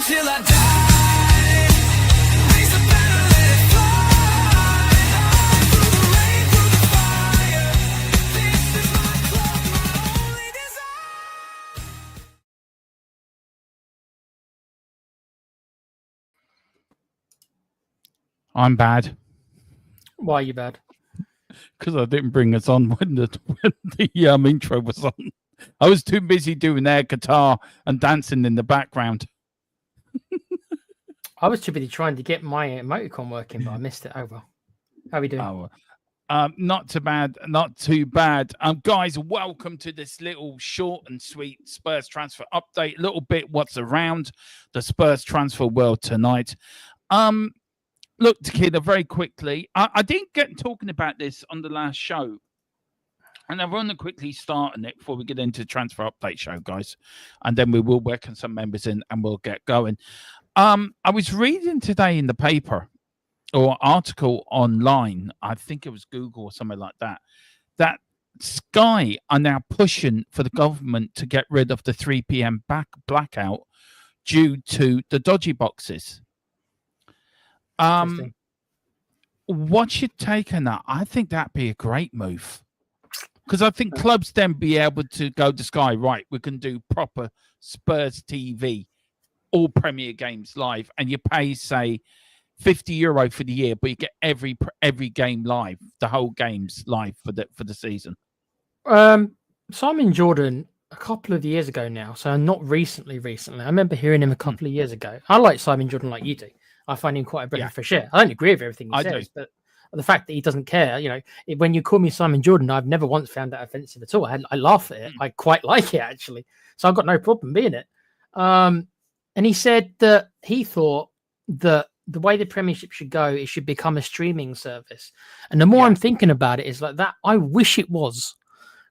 till I die. Raise the banner, let it fly. Through the rain, through the fire. This is my club, my only desire. I'm bad Why are you bad? because I didn't bring us on when the intro was on. I was too busy doing air guitar and dancing in the background. I was too busy trying to get my emoticon working, but I missed it. Oh well. How are we doing? Not too bad, not too bad. Guys, welcome to this little short and sweet Spurs transfer update. A little bit what's around the Spurs transfer world tonight. Look, Takeda, very quickly, I didn't get talking about this on the last show, and I want to quickly start on it before we get into the transfer update show, guys, and then we will welcome some members in and we'll get going. I was reading today in the paper or article online, I think it was Google or something like that, that Sky are now pushing for the government to get rid of the 3 p.m. blackout due to the dodgy boxes. What's your take on that? I think that'd be a great move, because I think clubs then be able to go to Sky, right, we can do proper Spurs TV, all Premier games live, and you pay, say, €50 for the year, but you get every game live, the whole games live for the season. Simon Jordan, a couple of years ago now, so not recently. I remember hearing him a couple of years ago. I like Simon Jordan like you do. I find him quite a breath of fresh air. I don't agree with everything he says, but the fact that he doesn't care, when you call me Simon Jordan, I've never once found that offensive at all. I laugh at it. I quite like it, actually. So I've got no problem being it. And he said that he thought that the way the Premiership should go, it should become a streaming service. And the more I'm thinking about it is like that, I wish it was,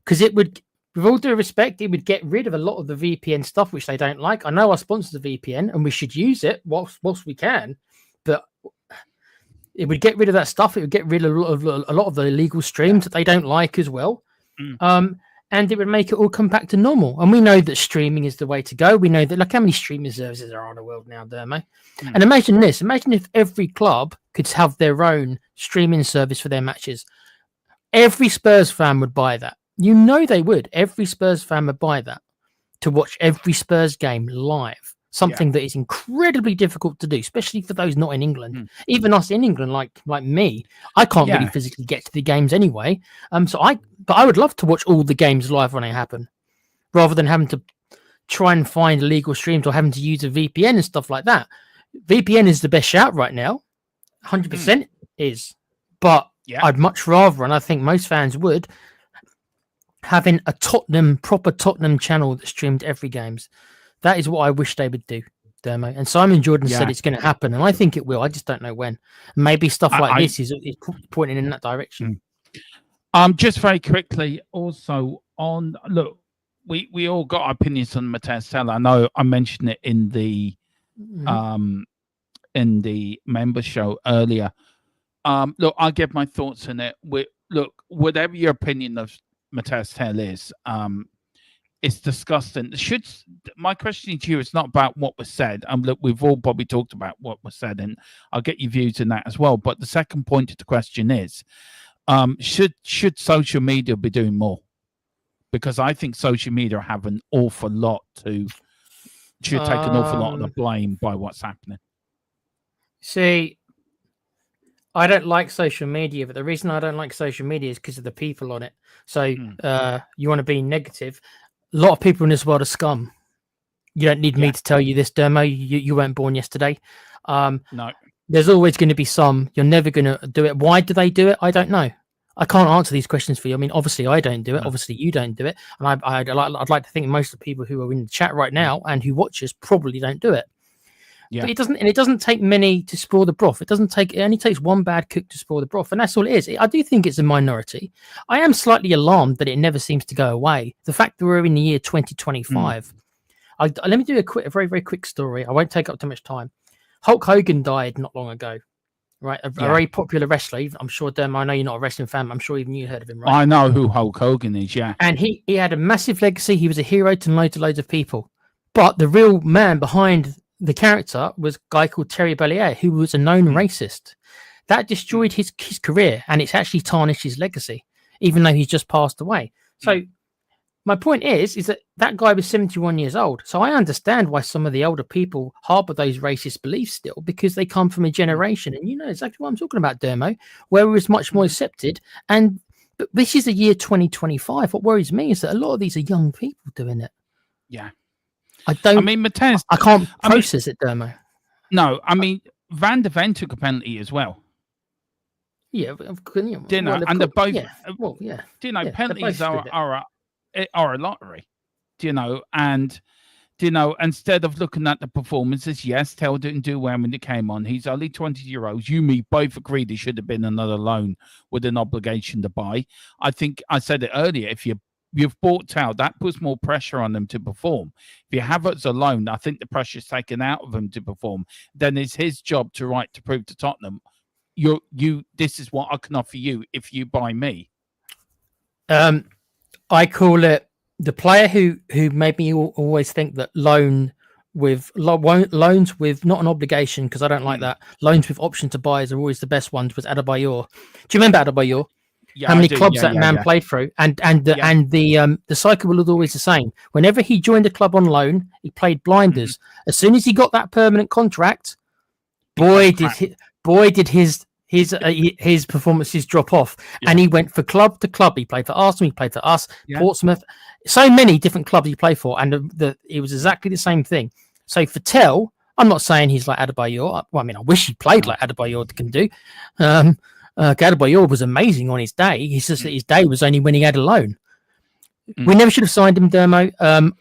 because it would, with all due respect, it would get rid of a lot of the VPN stuff, which they don't like. I know our sponsors a VPN and we should use it whilst we can, but it would get rid of that stuff. It would get rid of a lot of the illegal streams that they don't like as well. And it would make it all come back to normal. And we know that streaming is the way to go. We know that, look how many streaming services there are in the world now, Dermo. And imagine this. Imagine if every club could have their own streaming service for their matches. Every Spurs fan would buy that. You know they would. Every Spurs fan would buy that to watch every Spurs game live. Something that is incredibly difficult to do, especially for those not in England. Even us in England, like me, I can't really physically get to the games anyway. But I would love to watch all the games live when they happen, rather than having to try and find illegal streams or having to use a VPN and stuff like that. VPN is the best shout right now, 100% is. But I'd much rather, and I think most fans would, having a proper Tottenham channel that streamed every games. That is what I wish they would do, Dermo. And Simon Jordan said it's going to happen, and I think it will. I just don't know when. Maybe stuff like this is pointing in that direction. Just very quickly, also on look, we all got opinions on Mateus Teller. I know I mentioned it in the member show earlier. Look, I'll give my thoughts on it. Look, whatever your opinion of Mateus Teller is, it's disgusting. My question to you is not about what was said. Look, we've all probably talked about what was said, and I'll get your views on that as well. But the second point of the question is, should social media be doing more? Because I think social media have an awful lot should take an awful lot of the blame by what's happening. See, I don't like social media, but the reason I don't like social media is because of the people on it. So you want to be negative. A lot of people in this world are scum. You don't need me to tell you this, Dermo. You weren't born yesterday. No. There's always going to be some. You're never going to do it. Why do they do it? I don't know. I can't answer these questions for you. I mean, obviously, I don't do it. No. Obviously, you don't do it. And I'd like to think most of the people who are in the chat right now and who watch us probably don't do it. Yeah. But it doesn't take many to spoil the broth. It only takes one bad cook to spoil the broth, and that's all it is. I do think it's a minority. I am slightly alarmed that it never seems to go away. The fact that we're in the year 2025. Let me do a very, very quick story. I won't take up too much time. Hulk Hogan died not long ago, right? A very popular wrestler. I'm sure, I know you're not a wrestling fan, but I'm sure even you heard of him, right? I know who Hulk Hogan is, yeah. And he had a massive legacy. He was a hero to loads of people. But the real man behind the character was a guy called Terry Bellier, who was a known racist. That destroyed his career, and it's actually tarnished his legacy, even though he's just passed away. So my point is that guy was 71 years old. So I understand why some of the older people harbor those racist beliefs still, because they come from a generation, and you know exactly what I'm talking about, Dermo, where it was much more accepted. And but this is the year 2025. What worries me is that a lot of these are young people doing it. Yeah. I mean, Mateus, I can't process it, Dermo. No, I mean, Van de Ven took a penalty as well. Yeah, And they're both. Yeah. Do you know, penalties are a lottery. Do you know, and do you know, instead of looking at the performances, yes, Tell didn't do well when he came on. He's only 20-year-old. You, me, both agreed he should have been another loan with an obligation to buy. I think I said it earlier. If you've bought Tell, that puts more pressure on them to perform. If you have it as a loan, I think the pressure's taken out of him to perform. Then it's his job to prove to Tottenham, this is what I can offer you if you buy me. I call it the player who made me always think that loans with not an obligation, because I don't like that. Loans with option to buy are always the best ones. Was Adebayor. Do you remember Adebayor? Yeah, how many clubs that man played through, and the cycle was always the same. Whenever he joined a club on loan, he played blinders. As soon as he got that permanent contract, boy did his performances drop off, and he went from club to club. He played for Arsenal, he played for us, Portsmouth, so many different clubs he played for, and it was exactly the same thing. So for Tell, I'm not saying he's like Adebayor. Well, I mean, I wish he played like Adebayor can do. Adebayor was amazing on his day. It's just that his day was only when he had a loan. We never should have signed him, Dermo.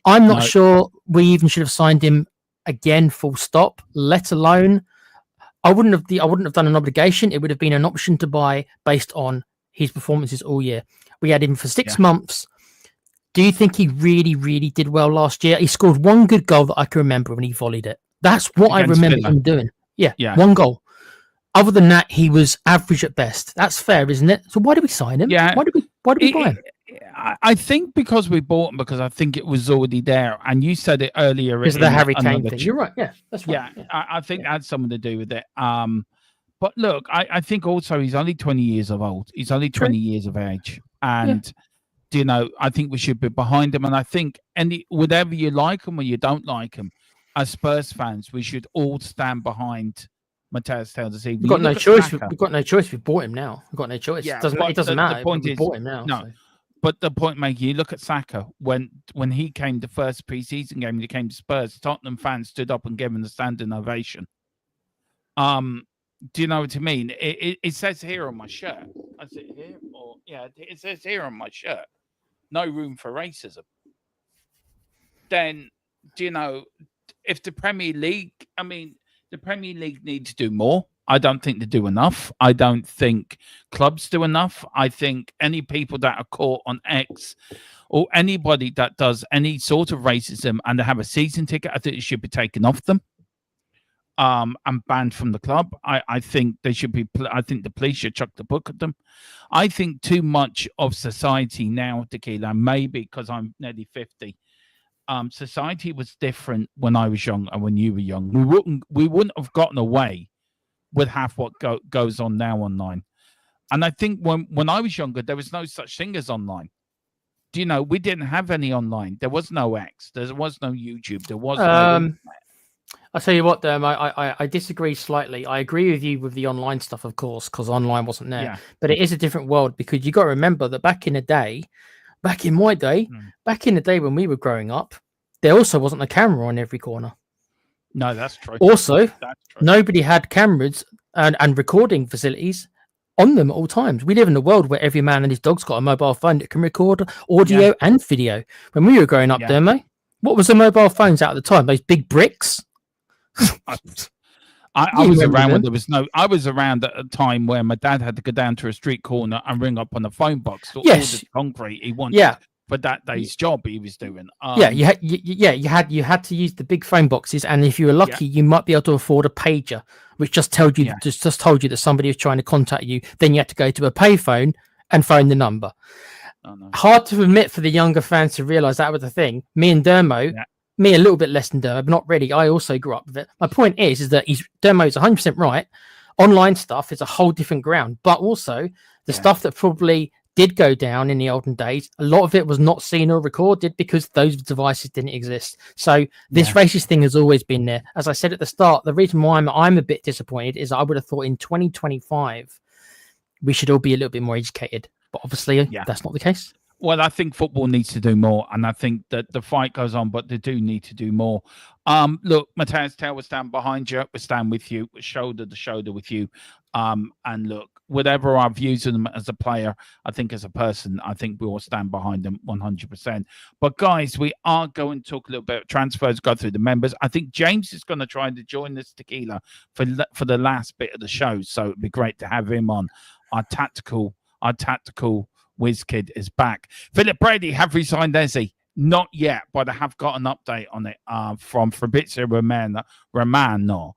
I'm not sure we even should have signed him again, full stop, let alone I wouldn't have done an obligation. It would have been an option to buy based on his performances all year. We had him for 6 months. Do you think he really, really did well last year? He scored one good goal that I can remember when he volleyed it. That's what I remember him doing. Yeah, one goal. Other than that, he was average at best. That's fair, isn't it? So why did we sign him? Yeah. Why did we buy him? I think because we bought him, because I think it was already there. And you said it earlier. Because of the Harry Kane thing. You're right. Yeah, that's right. Yeah, I think that had something to do with it. But look, I think also he's only 20 years of old. He's only 20 years of age. And, you know, I think we should be behind him. And I think whatever you like him or you don't like him, as Spurs fans, we should all stand behind Mateus Tell this evening. We've got no choice. We've got no choice. We've bought him now. We've got no choice. Yeah, it doesn't matter. The point we is, bought him now. No. So. But the point making, you look at Saka, when he came the first pre-season game, he came to Spurs, Tottenham fans stood up and gave him the standing ovation. Do you know what I mean? It says here on my shirt. Is it here? It says here on my shirt, no room for racism. Then, do you know, if the Premier League, the Premier League need to do more. I don't think they do enough. I don't think clubs do enough. I think any people that are caught on X or anybody that does any sort of racism and they have a season ticket, I think it should be taken off them and banned from the club. I think they should be. I think the police should chuck the book at them. I think too much of society now, Tequila, maybe because I'm nearly 50. Society was different when I was young and when you were young. We wouldn't have gotten away with half what goes on now online. And I think when I was younger, there was no such thing as online. Do you know, we didn't have any online. There was no X. There was no YouTube. There was no... I'll tell you what, I disagree slightly. I agree with you with the online stuff, of course, because online wasn't there. Yeah. But it is a different world, because you got to remember that back in my day, when we were growing up, there also wasn't a camera on every corner. No, that's true. Also, nobody had cameras and recording facilities on them at all times. We live in a world where every man and his dog's got a mobile phone that can record audio and video. When we were growing up, Dermo, what was the mobile phones out at the time? Those big bricks? I was around when there was no... I was around at a time where my dad had to go down to a street corner and ring up on a phone box to order the concrete he wanted. For that day's job he was doing. You had to use the big phone boxes, and if you were lucky, you might be able to afford a pager, which just told you just told you that somebody was trying to contact you. Then you had to go to a payphone and phone the number. Oh, no. Hard to admit for the younger fans to realise that was the thing. Me and Dermo me a little bit less than Dermo, but not really. I also grew up with it. My point is that Dermo's 100% right. Online stuff is a whole different ground, but also the stuff that probably did go down in the olden days, a lot of it was not seen or recorded because those devices didn't exist. So this racist thing has always been there. As I said at the start, the reason why I'm a bit disappointed is I would have thought in 2025 we should all be a little bit more educated, but obviously that's not the case. Well, I think football needs to do more, and I think that the fight goes on, but they do need to do more. Look, Mateus Tell will stand behind you. We'll stand with you, shoulder to shoulder with you. And look, whatever our views on them as a player, I think as a person, I think we all stand behind them 100%. But guys, we are going to talk a little bit about transfers, go through the members. I think James is going to try to join this tequila for the last bit of the show, so it'd be great to have him on. Our tactical Whiz Kid is back. Philip Brady have resigned Eze. Not yet, but I have got an update on it from Fabrizio Romano,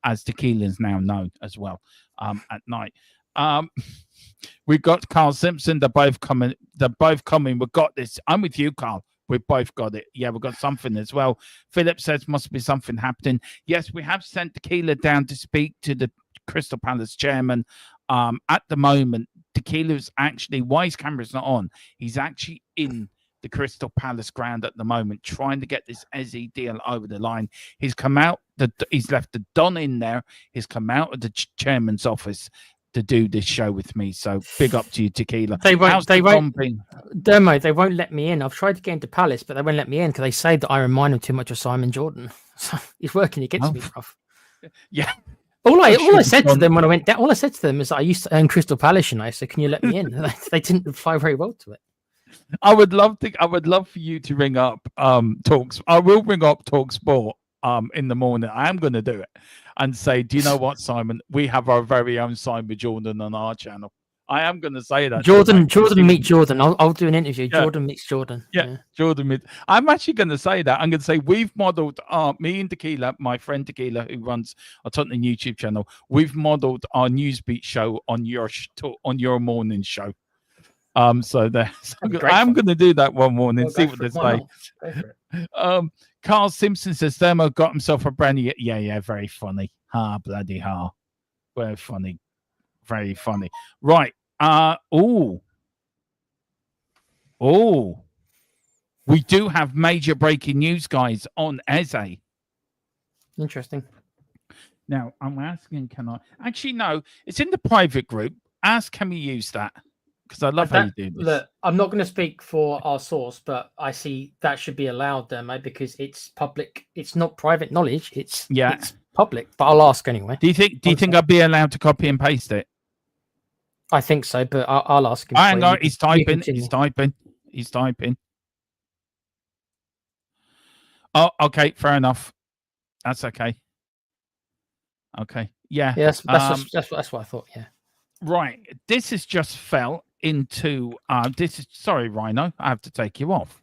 as Tequila is now known as well, at night. We've got Carl Simpson. They're both coming. We've got this. I'm with you, Carl. We've both got it. Yeah, we've got something as well. Philip says must be something happening. Yes, we have sent Tequila down to speak to the Crystal Palace chairman. At the moment, Tequila's actually, why his camera's not on, he's actually in the Crystal Palace ground at the moment, trying to get this Eze deal over the line. He's come out, he's left the Don in there. He's come out of the chairman's office to do this show with me. So big up to you, Tequila. They won't, Dermo, they won't let me in. I've tried to get into Palace, but they won't let me in because they say that I remind them too much of Simon Jordan. So he's working against me, bruv. Yeah. All I said to them when I went down, all I said to them is I used to earn Crystal Palace, so can you let me in? They didn't reply very well to it. I would love for you to ring up Talks. I will ring up Talk Sport in the morning. I am going to do it and say, do you know what, Simon? We have our very own Simon Jordan on our channel. I am going to say that. Jordan meet Jordan. I'll do an interview. Yeah. Jordan meets Jordan. Yeah. Jordan meets. I'm actually going to say that. I'm going to say we've modelled me and Tequila, my friend Tequila, who runs a Tottenham YouTube channel. We've modelled our Newsbeat show on your morning show. So I'm going to do that one morning. See what they say. Carl Simpson says Thermo got himself a brand new. Yeah, very funny. Bloody hell. Very funny. Very funny. Right. We do have major breaking news, guys, on Eze. Interesting. Now, I'm asking, can I? Actually, no, it's in the private group. Ask, can we use that? Because I love how you do this. Look, I'm not going to speak for our source, but I see that should be allowed, Dermo, because it's public. It's not private knowledge. It's public, but I'll ask anyway. Do you think I'd be allowed to copy and paste it? I think so, but I'll ask him. Hang on, he's typing. He's typing. Oh, okay, fair enough. That's okay. Okay, yeah. That's what I thought. Yeah. Right. This has just fell into. Sorry, Rhino. I have to take you off.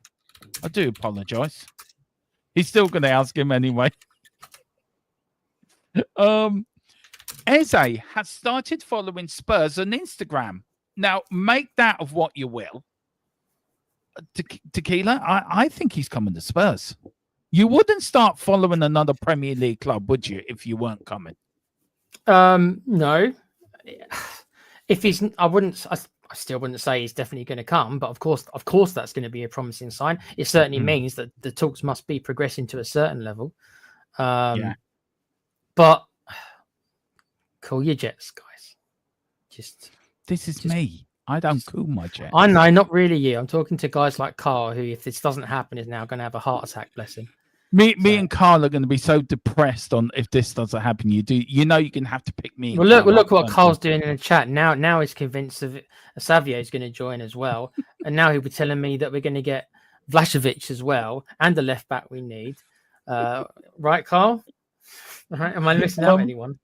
I do apologize. He's still going to ask him anyway. Eze has started following Spurs on Instagram. Now, make that of what you will. Tequila, I think he's coming to Spurs. You wouldn't start following another Premier League club, would you, if you weren't coming? No. If he's, I still wouldn't say he's definitely going to come, but of course, that's going to be a promising sign. It certainly means that the talks must be progressing to a certain level. But cool your jets, guys. This is me. I don't cool my jets. I know, not really you. I'm talking to guys like Carl, who, if this doesn't happen, is now going to have a heart attack. Bless him. Me and Carl are going to be so depressed on if this doesn't happen. You're going to have to pick me. Well, look what Carl's doing in the chat now. He's convinced of Savio is going to join as well, and now he'll be telling me that we're going to get Vlahovic as well and the left back we need. Right, Carl? Right? Am I missing out anyone?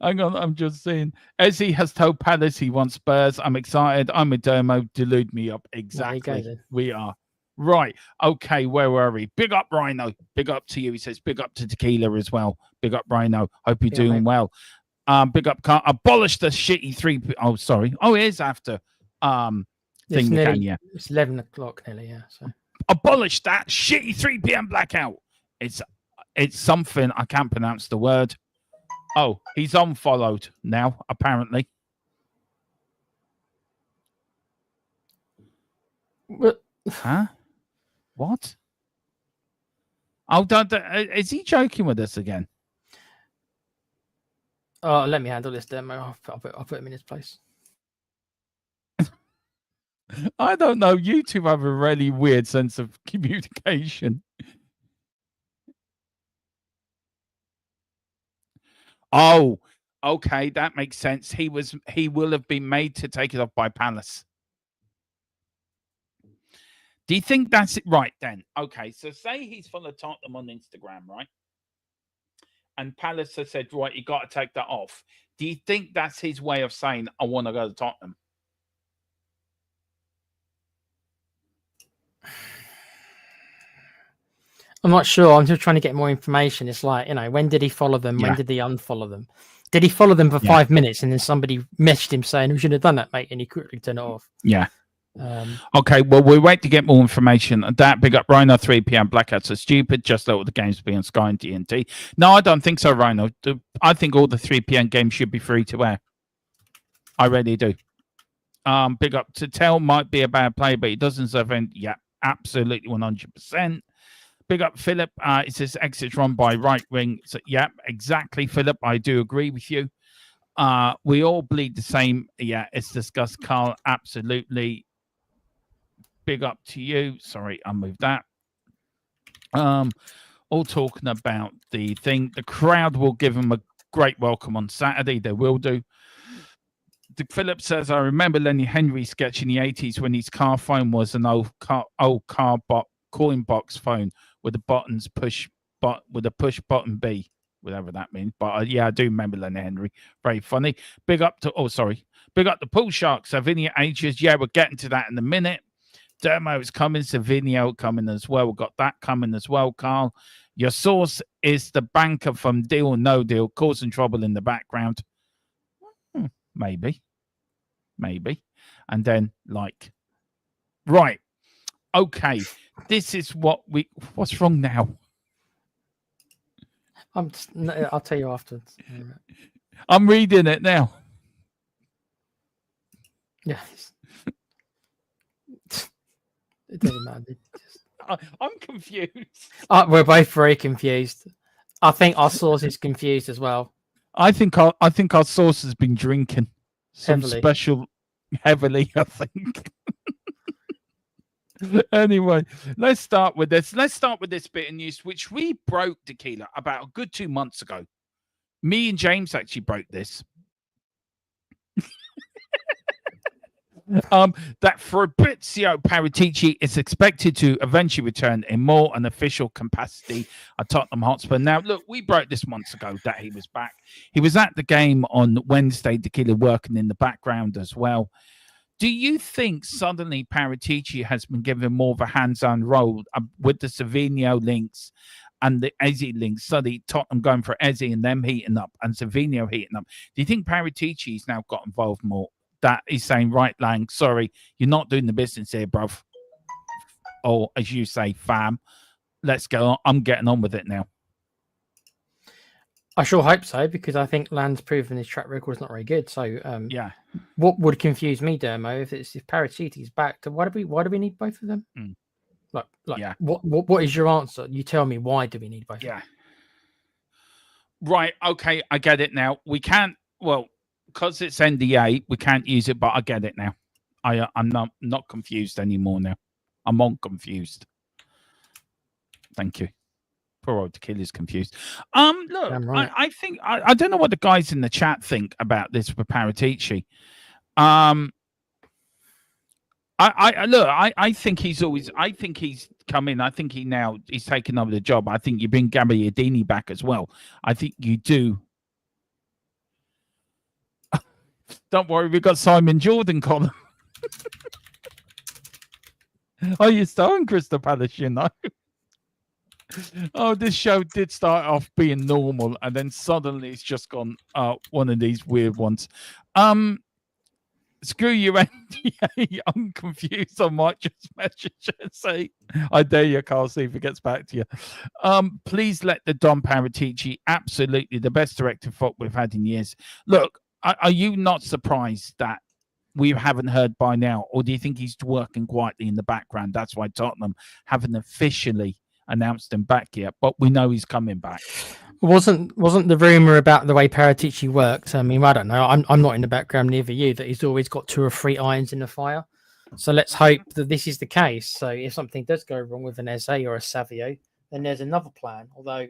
Hang on, I'm just saying. Eze has told Palace he wants Spurs. I'm excited. I'm a Dermo. Delude me up. Exactly. We are. Right. Okay, where were we? Big up, Rhino. Big up to you. He says, big up to Tequila as well. Big up, Rhino. Hope you're doing well. Big up, Carl. Abolish the shitty 3. Oh, sorry. Oh, it is after thing. It's 11 o'clock nearly, yeah. So Abolish that shitty 3 p.m. blackout. It's something I can't pronounce the word. Oh, he's unfollowed now, apparently. Huh? What? Oh, is he joking with us again? Oh, let me handle this demo. I'll put him in his place. I don't know. YouTube have a really weird sense of communication. Oh, okay, that makes sense. He will have been made to take it off by Palace. Do you think that's it? Right then. Okay, so say he's followed Tottenham on Instagram, right? And Palace has said, right, you got to take that off. Do you think that's his way of saying, I want to go to Tottenham? I'm not sure. I'm just trying to get more information. It's like, when did he follow them? Yeah. When did he unfollow them? Did he follow them for 5 minutes and then somebody messaged him saying, we should have done that, mate? And he quickly turned it off. Yeah. Okay, well, we wait to get more information. That big up Rhino 3 p.m. blackouts are stupid. Just let all the games be on Sky and TNT. No, I don't think so, Rhino. I think all the 3 p.m. games should be free to air. I really do. Big up to Tell might be a bad play, but he doesn't deserve it. Yeah, absolutely 100%. Big up Philip. It says exits run by right wing. So yeah, exactly, Philip. I do agree with you. We all bleed the same. Yeah, it's discussed, Carl. Absolutely. Big up to you. Sorry, I moved that. All talking about the thing. The crowd will give him a great welcome on Saturday. They will do. Philip says, I remember Lenny Henry's sketch in the 80s when his car phone was an old car coin box phone with the buttons push button B, whatever that means. But yeah, I do remember Lenny Henry. Very funny. Big up the Pool Sharks. Savinho ages. Yeah, we're getting to that in a minute. Dermo is coming. Savinho coming as well. We've got that coming as well, Carl. Your source is the banker from Deal or No Deal, causing trouble in the background. Maybe. And then right. Okay. This is what's wrong now? I'll tell you afterwards. I'm reading it now. Yeah. It doesn't matter. I'm confused. We're both very confused. I think our source is confused as well. I think our source has been drinking some special heavily, I think. Anyway, let's start with this. Let's start with this bit of news, which we broke, Tequila, about a good 2 months ago. Me and James actually broke this. That Fabrizio Paratici is expected to eventually return in more an official capacity at Tottenham Hotspur. Now, look, we broke this months ago that he was back. He was at the game on Wednesday, Tequila, working in the background as well. Do you think suddenly Paratici has been given more of a hands-on role with the Savinho links and the Eze links? Suddenly Tottenham going for Eze and them heating up and Savinho heating up. Do you think Paratici's now got involved more? That he's saying, right, Lang, sorry, you're not doing the business here, bruv. Or as you say, fam, let's go on. I'm getting on with it now. I sure hope so, because I think Land's proven his track record is not very good. So yeah. What would confuse me, Dermo, if Paratici's back, to why do we need both of them? Yeah. What is your answer? You tell me, why do we need both of them? Right, okay, I get it now. We can't, because it's NDA, we can't use it, but I get it now. I'm not confused anymore now. I'm unconfused. Thank you. Poor old Tequila's confused. Look, right. I think I don't know what the guys in the chat think about this for Paratici. I think he's come in. I think he's taken over the job. I think you bring Gabbiadini back as well. I think you do. Don't worry, we've got Simon Jordan, Colin. Oh, you're starting Crystal Palace, you know. Oh, this show did start off being normal, and then suddenly it's just gone one of these weird ones. Screw you, NDA. I'm confused. I might just message and say, I dare you, Carl, see if it gets back to you. Please let the Don Paratici, absolutely the best director of we've had in years. Look, are you not surprised that we haven't heard by now, or do you think he's working quietly in the background? That's why Tottenham haven't officially announced him back yet, but we know he's coming back. Wasn't the rumor about the way Paratici works? I mean, I don't know. I'm not in the background, neither you. That he's always got 2 or 3 irons in the fire. So let's hope that this is the case. So if something does go wrong with an Eze or a Savio, then there's another plan. Although,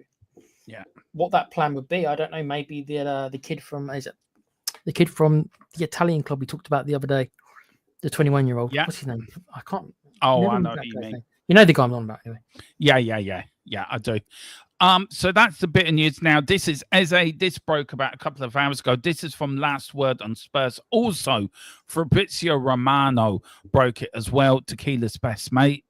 yeah, what that plan would be, I don't know. Maybe the kid from the Italian club we talked about the other day, the 21-year-old. Yeah, what's his name? I can't. Oh, I know what you mean. You know the guy I'm on about anyway. Yeah, I do. So that's the bit of news. Now, this is Eze. This broke about a couple of hours ago. This is from Last Word on Spurs. Also, Fabrizio Romano broke it as well. Tequila's best mate.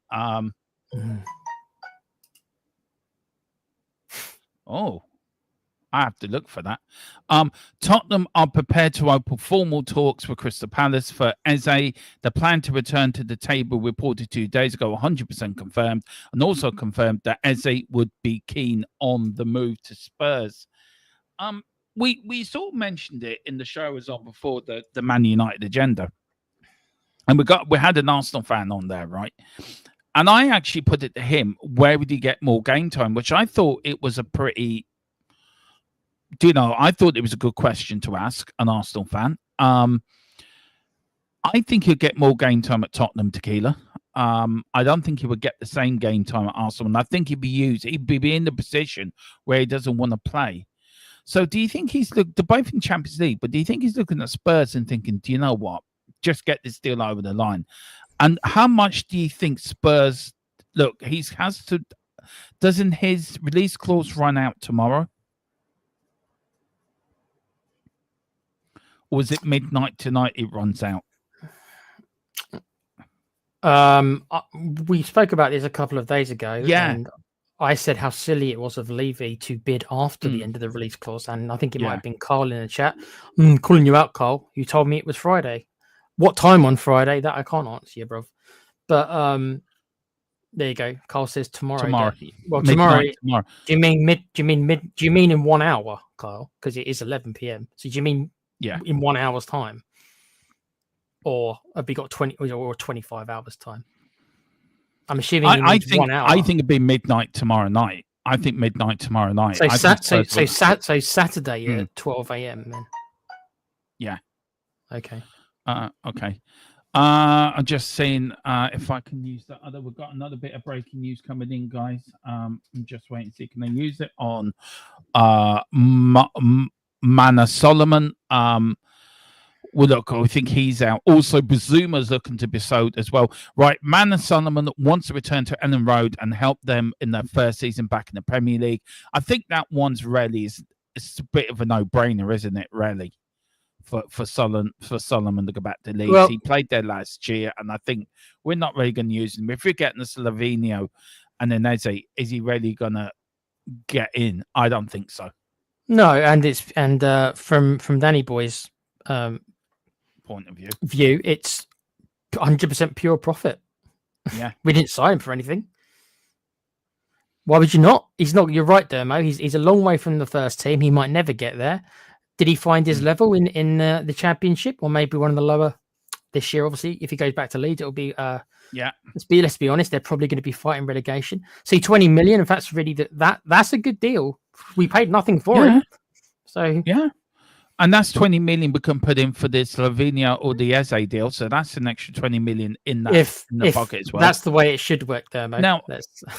Oh, I have to look for that. Tottenham are prepared to open formal talks with Crystal Palace for Eze. The plan to return to the table reported 2 days ago, 100% confirmed, and also confirmed that Eze would be keen on the move to Spurs. We sort of mentioned it in the show as on before the Man United agenda, and we had an Arsenal fan on there, right? And I actually put it to him, where would he get more game time? Which I thought it was a pretty. I thought it was a good question to ask an Arsenal fan. I think he'll get more game time at Tottenham, Tequila. I don't think he would get the same game time at Arsenal. And I think he'd be in the position where he doesn't want to play. So do you think they're both in Champions League, but do you think he's looking at Spurs and thinking, do you know what? Just get this deal over the line. And how much do you think Spurs, doesn't his release clause run out tomorrow? Or is it midnight tonight it runs out? We spoke about this a couple of days ago. Yeah. And I said how silly it was of Levy to bid after the end of the release clause. And I think it might have been Carl in the chat. Calling you out, Carl. You told me it was Friday. What time on Friday? That I can't answer you, bro. But there you go. Carl says tomorrow. Tomorrow. Well, tomorrow. Do you mean in 1 hour, Carl? Because it is 11 p.m. So do you mean in 1 hour's time? Or have we got 20 or 25 hours time? I'm assuming I think 1 hour. I think it'd be midnight tomorrow night. I think midnight tomorrow night. So, Saturday at 12 a.m. then. Yeah. Okay. Okay. I'm just saying if I can use that other. We've got another bit of breaking news coming in, guys. I'm just waiting to see. Can I use it on Mana Solomon? Well, look, I think he's out. Also, Bazuma's looking to be sold as well. Right, Mana Solomon wants to return to Ellen Road and help them in their first season back in the Premier League. I think that one's really it's a bit of a no-brainer, isn't it? Really, for Solomon to go back to Leeds. Well, he played there last year, and I think we're not really going to use him. If we're getting a Savinho and then Eze, is he really going to get in? I don't think so. No, and from Danny Boy's point of view, it's 100% pure profit. Yeah, we didn't sign him for anything. Why would you not? He's not. You're right, Dermo. He's a long way from the first team. He might never get there. Did he find his level in the Championship, or maybe one of the lower this year? Obviously, if he goes back to Leeds, it'll be Let's be honest. They're probably going to be fighting relegation. See, 20 million. If that's really that's a good deal. We paid nothing for him. So yeah. And that's 20 million we can put in for the Savinho or the Eze deal. So that's an extra 20 million in that in the pocket as well. That's the way it should work, there, mate. Now,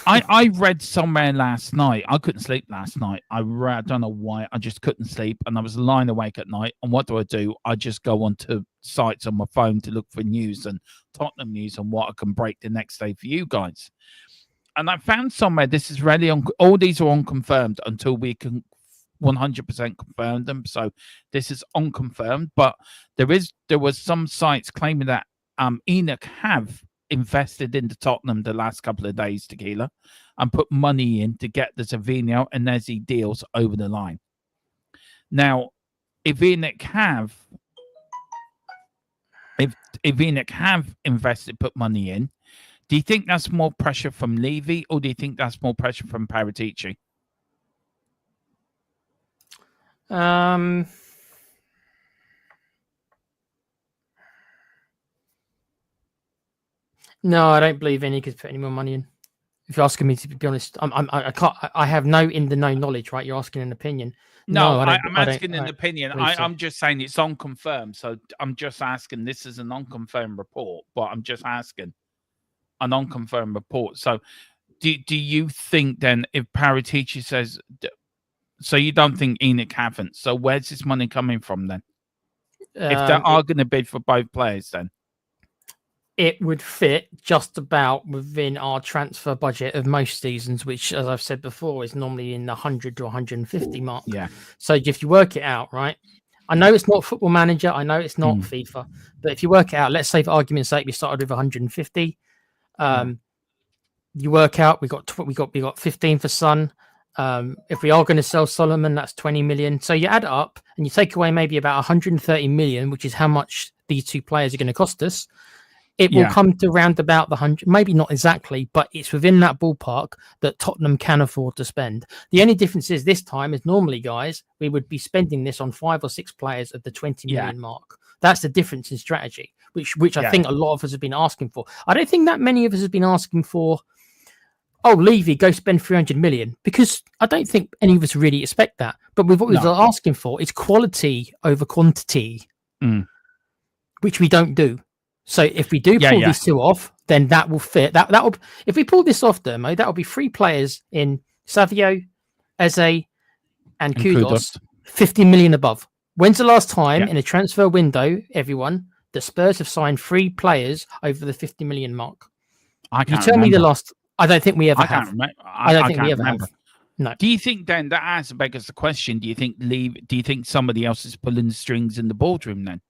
I read somewhere last night. I couldn't sleep last night. I don't know why. I just couldn't sleep. And I was lying awake at night. And what do? I just go onto sites on my phone to look for news and Tottenham news and what I can break the next day for you guys. And I found somewhere this is really all these are unconfirmed until we can 100% confirm them. So this is unconfirmed, but there was some sites claiming that Enoch have invested into Tottenham the last couple of days, Tequila, and put money in to get the Savinho and Eze deals over the line. Now, if Enoch have if Enoch have invested, put money in, do you think that's more pressure from Levy, or do you think that's more pressure from Paratici? No, I don't believe any could put any more money in. If you're asking me to be honest, I can't. I have no in-the-know knowledge, right? You're asking an opinion. No, I'm asking an opinion. believe so. I'm just saying it's unconfirmed. So I'm just asking. This is an unconfirmed report, but I'm just asking an unconfirmed report. So do you think then if Paratici says, so you don't think Enoch haven't? So where's this money coming from then? If they are going to bid for both players, then it would fit just about within our transfer budget of most seasons, which, as I've said before, is normally in the 100 to 150 mark. Yeah. So if you work it out, right? I know it's not Football Manager. I know it's not FIFA. But if you work it out, let's say for argument's sake, we started with 150. You work out, we got 15 for Son. If we are going to sell Solomon, that's 20 million. So you add it up and you take away maybe about 130 million, which is how much these two players are going to cost us. It will come to around about the 100, maybe not exactly, but it's within that ballpark that Tottenham can afford to spend. The only difference is this time is normally, guys, we would be spending this on 5 or 6 players at the 20 million mark. That's the difference in strategy, which I think a lot of us have been asking for. I don't think that many of us have been asking for, oh, Levy, go spend 300 million, because I don't think any of us really expect that. But with what we're asking for is quality over quantity, which we don't do. So if we do pull these two off, then that will fit. That will. If we pull this off, Dermo, that will be 3 players in Savio, Eze, and Kudos, 50 million above. When's the last time in a transfer window, everyone, the Spurs have signed 3 players over the 50 million mark? I can't tell remember. Me the last. I don't think we ever have. I don't think we ever have. No. Do you think then that answer begs the question? Do you think somebody else is pulling the strings in the boardroom then?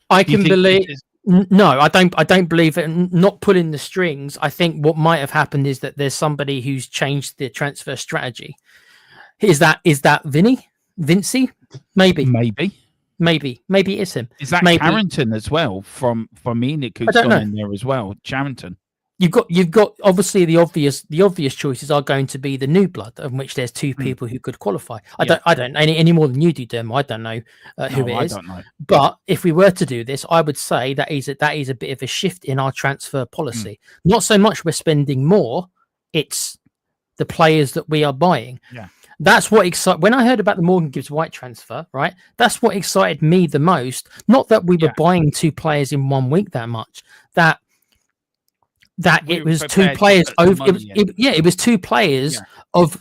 I can believe. No, I don't believe it. Not pulling the strings. I think what might have happened is that there's somebody who's changed the transfer strategy. Is that Vincey? Maybe it's him. Is that Carrington as well from Enoch who's gone in there as well? Carrington. You've got obviously the obvious choices are going to be the new blood, of which there's 2 people who could qualify. I don't know any more than you do, Dermo. I don't know who it is. I don't know. But if we were to do this, I would say that is a bit of a shift in our transfer policy. Not so much we're spending more; it's the players that we are buying. Yeah. That's what excited when I heard about the Morgan Gibbs White transfer, right? That's what excited me the most. Not that we were buying 2 players in 1 week that much. That it was 2 players over. It was 2 players of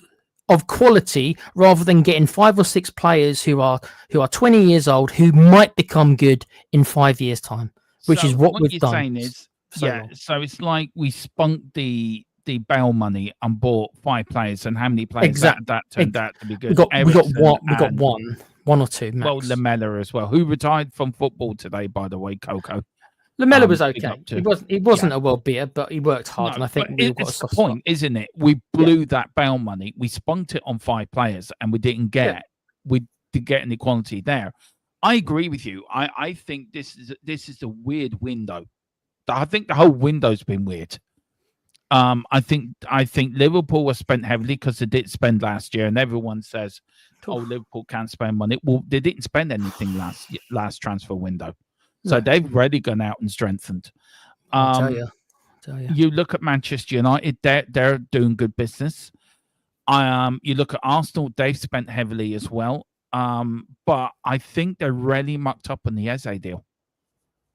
quality, rather than getting 5 or 6 players who are 20 years old who might become good in 5 years' time, which is what we've done. Saying is, so it's like we spunked the bail money and bought 5 players, and how many players that turned out to be good? We got one or 2. Max. Well, Lamella as well, who retired from football today, by the way, Coco. Lamella was okay. He wasn't a world beater, but he worked hard, and I think it's the point, isn't it? We blew that bail money. We spunked it on 5 players, and we didn't get any quality there. I agree with you. I think this is a weird window. I think the whole window's been weird. I think Liverpool was spent heavily because they did spend last year, and everyone says, "Oh, Liverpool can't spend money." Well, they didn't spend anything last transfer window. So they've already gone out and strengthened. Tell you. You look at Manchester United; they're doing good business. You look at Arsenal; they've spent heavily as well. But I think they're really mucked up on the Eze deal.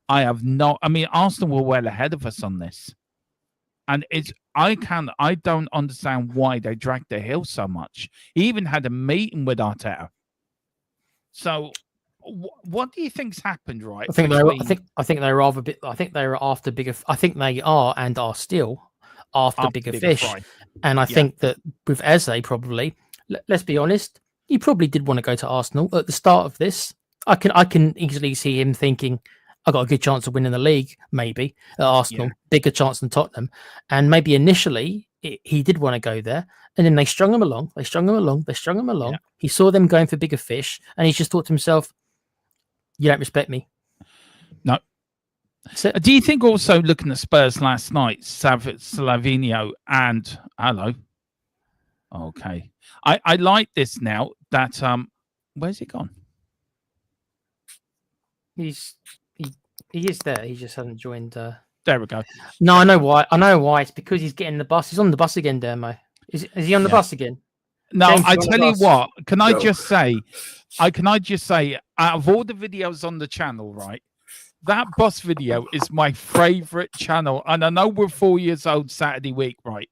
Arsenal were well ahead of us on this, and I don't understand why they dragged their heels so much. He even had a meeting with Arteta. So. What do you think's happened? Right, I think they were after bigger. I think they are and are still after bigger fish. Fry. And I think that with Eze, probably, let's be honest, he probably did want to go to Arsenal at the start of this. I can easily see him thinking, I got a good chance of winning the league, maybe at Arsenal, bigger chance than Tottenham, and maybe initially he did want to go there, and then they strung him along. Yeah. He saw them going for bigger fish, and he just thought to himself, "You don't respect me." No. So, Do you think also looking at Spurs last night, Savinho and hello? Okay, I like this now. That where's he gone? he is there. He just hasn't joined. There we go. No, I know why. I know why. It's because he's getting the bus. He's on the bus again, Dermo. Is he on the bus again? No, James, I you're on the tell you bus. what. Can I Go. just say, out of all the videos on the channel, right, that bus video is my favorite channel, and I know we're 4 years old Saturday week, right?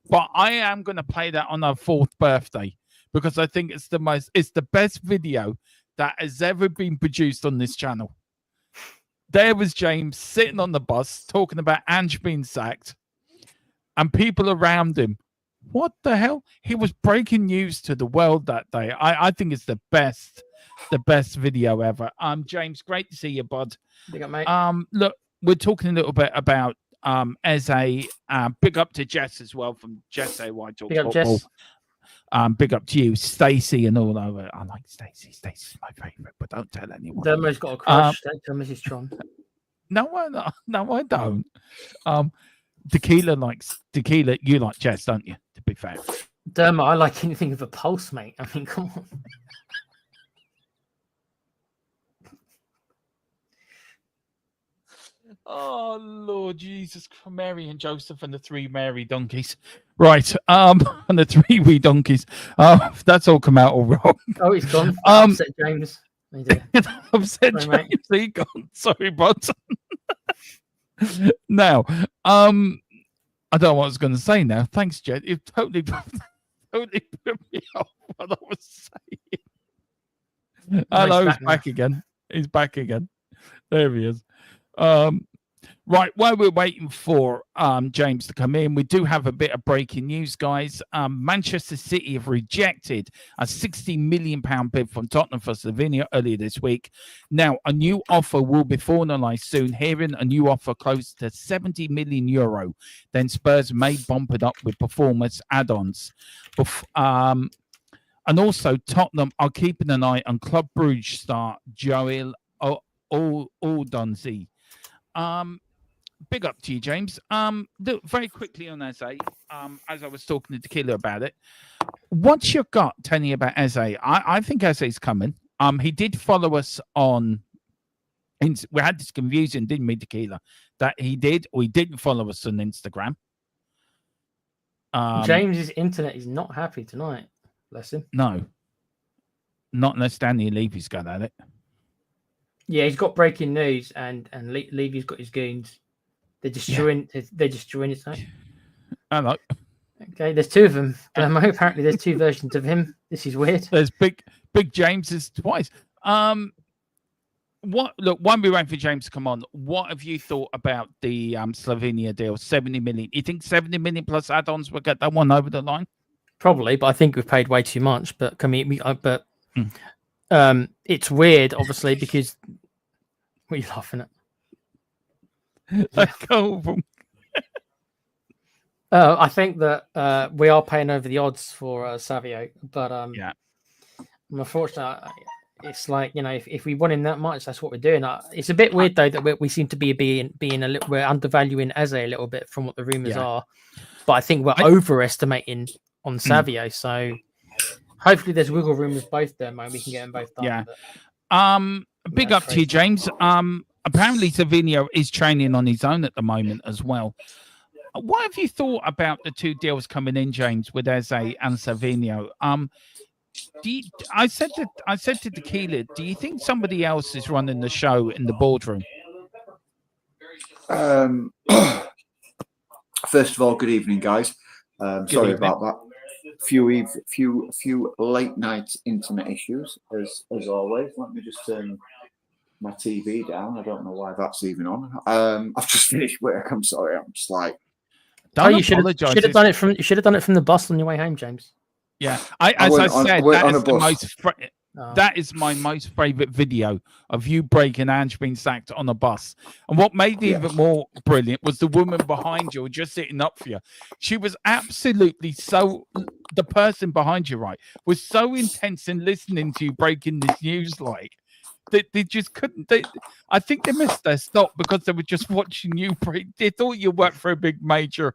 But I am going to play that on our 4th birthday because I think it's the best video that has ever been produced on this channel. There was James sitting on the bus talking about Ange being sacked and people around him. What the hell? He was breaking news to the world that day. I think it's the best video ever. James, great to see you, bud. Big up, mate. Look, we're talking a little bit about Eze. Big up to Jess as well from Jess Why Talk Big up, Football. Jess. Big up to you, Stacey, and all over. I like Stacey. Stacey's my favorite, but don't tell anyone. Dermo's got a crush. Don't tell Mrs. Tron. No, I don't. Tequila likes tequila. You like Jess, don't you? To be fair. Dermo, I like anything with a pulse, mate. I mean, come on. Oh Lord Jesus, Mary and Joseph and the 3 Mary donkeys. Right, and the 3 wee donkeys. That's all come out all wrong. Oh, he's gone. Upset James. Oh, dear. Upset Sorry, James. He gone. Sorry, bud. Now, I don't know what I was going to say now. Thanks, Jed. You've totally put me off what I was saying. Hello, he's back again. He's back again. There he is. Right, while we're waiting for James to come in, we do have a bit of breaking news, guys. Manchester City have rejected a £60 million bid from Tottenham for Savinho earlier this week. Now, a new offer will be finalised soon, hearing a new offer close to €70 million. Then Spurs may bump it up with performance add-ons. And also, Tottenham are keeping an eye on Club Brugge star Joel Aldonzi. Big up to you, James. Look, very quickly on Eze, as I was talking to Tequila about it. What's your gut telling you about Eze? I think Eze's coming. He did follow us on. We had this confusion, didn't we, Tequila? That he did or he didn't follow us on Instagram. James's internet is not happy tonight. Bless him. No, not unless Danny Levy's got at it. Yeah, he's got breaking news, and Levy's got his goons. They're just doing it tonight. Hello. Okay, there's 2 of them. Apparently, there's 2 versions of him. This is weird. There's big James twice. What? Look, one we waiting for James to come on. What have you thought about the Slovenia deal? 70 million. You think 70 million plus add-ons will get that one over the line? Probably, but I think we've paid way too much. But it's weird, obviously, because what are you laughing at? I think that we are paying over the odds for Savio, but unfortunately, it's like, you know, if we want him that much, that's what we're doing. It's a bit weird though that we seem to be being a little, we're undervaluing Eze a little bit from what the rumors are, but I think we're overestimating on Savio. So hopefully there's wiggle room with both them, and we can get them both done. Yeah. Big up to you, James. Apparently Savinho is training on his own at the moment as well. What have you thought about the 2 deals coming in, James, with Eze and Savinho? I said to Tequila, do you think somebody else is running the show in the boardroom? First of all, good evening, guys. Sorry about that. Few late night internet issues as always. Let me just turn my TV down. I don't know why that's even on. I've just finished work. I'm sorry. I'm just like. You should have done it from. You should have done it from the bus on your way home, James. Yeah, that is my most favorite video of you breaking Ange being sacked on a bus. And what made it even more brilliant was the woman behind you just sitting up for you. She was absolutely the person behind you, right, was so intense in listening to you breaking this news, like they just couldn't. I think they missed their stop because they were just watching you. They thought you worked for a big major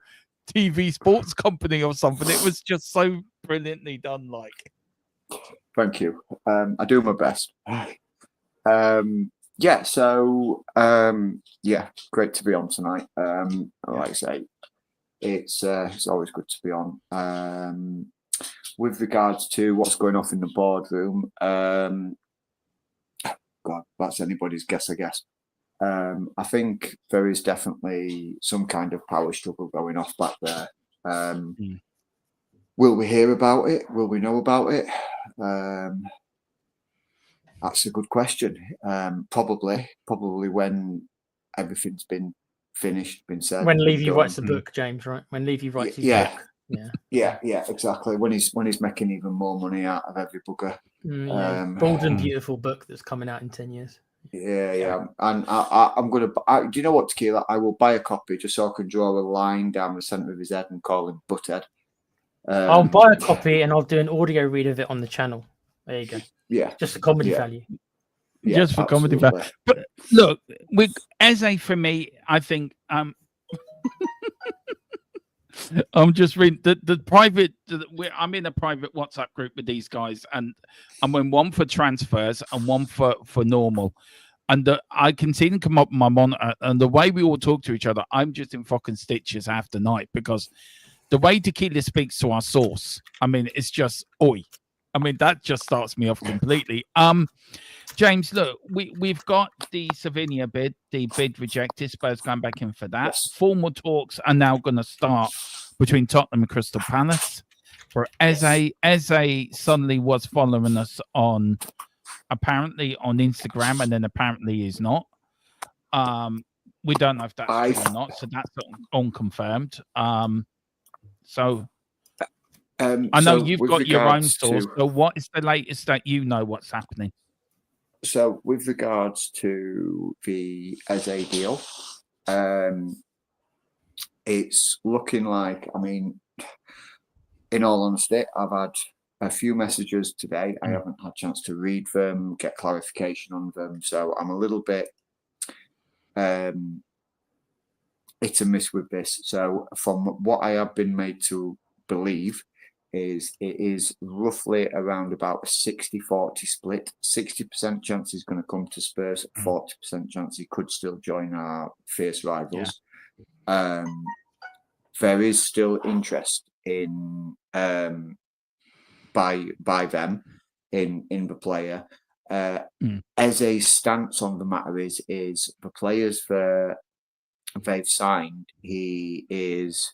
TV sports company or something. It was just so brilliantly done. Like, thank you. I do my best. Yeah. So yeah, great to be on tonight. Like I say, it's always good to be on. With regards to what's going off in the boardroom, God, that's anybody's guess, I guess. I think there is definitely some kind of power struggle going off back there. Will we hear about it? Will we know about it? That's a good question. Probably when everything's been finished, been said. When Levy writes the book, James, right? When Levy writes his book. Yeah, exactly. When he's making even more money out of every booker. Bold and beautiful book that's coming out in 10 years. Yeah. And I'm gonna. Do you know what, Tequila? I will buy a copy just so I can draw a line down the centre of his head and call him Butthead. I'll buy a copy and I'll do an audio read of it on the channel. There you go. Yeah, just for comedy value. Yeah, just for comedy value. But look, with Eze, for me, I think I'm just reading the private. I'm in a private WhatsApp group with these guys, and I'm in one for transfers and one for normal. And I can see them come up on my monitor, and the way we all talk to each other, I'm just in fucking stitches half the night because the way Tequila speaks to our source, I mean, it's just oi. I mean, that just starts me off completely. James, look, we've got the Savinho bid, the bid rejected. Spurs going back in for that. Yes. Formal talks are now going to start between Tottenham and Crystal Palace. For Eze, Eze suddenly was following us apparently on Instagram, and then apparently he's not. We don't know if that's true or not, so that's unconfirmed. So. I know you've got your own source, so what is the latest that you know what's happening? So with regards to the Eze deal, it's looking like, I mean, in all honesty, I've had a few messages today. I haven't had a chance to read them, get clarification on them. So I'm a little bit hit and miss with this. So from what I have been made to believe, it is roughly around about a 60-40 split. 60% chance he's going to come to Spurs, 40% chance he could still join our fierce rivals. Yeah. There is still interest in by them in the player. Eze's stance on the matter is the players they've signed, he is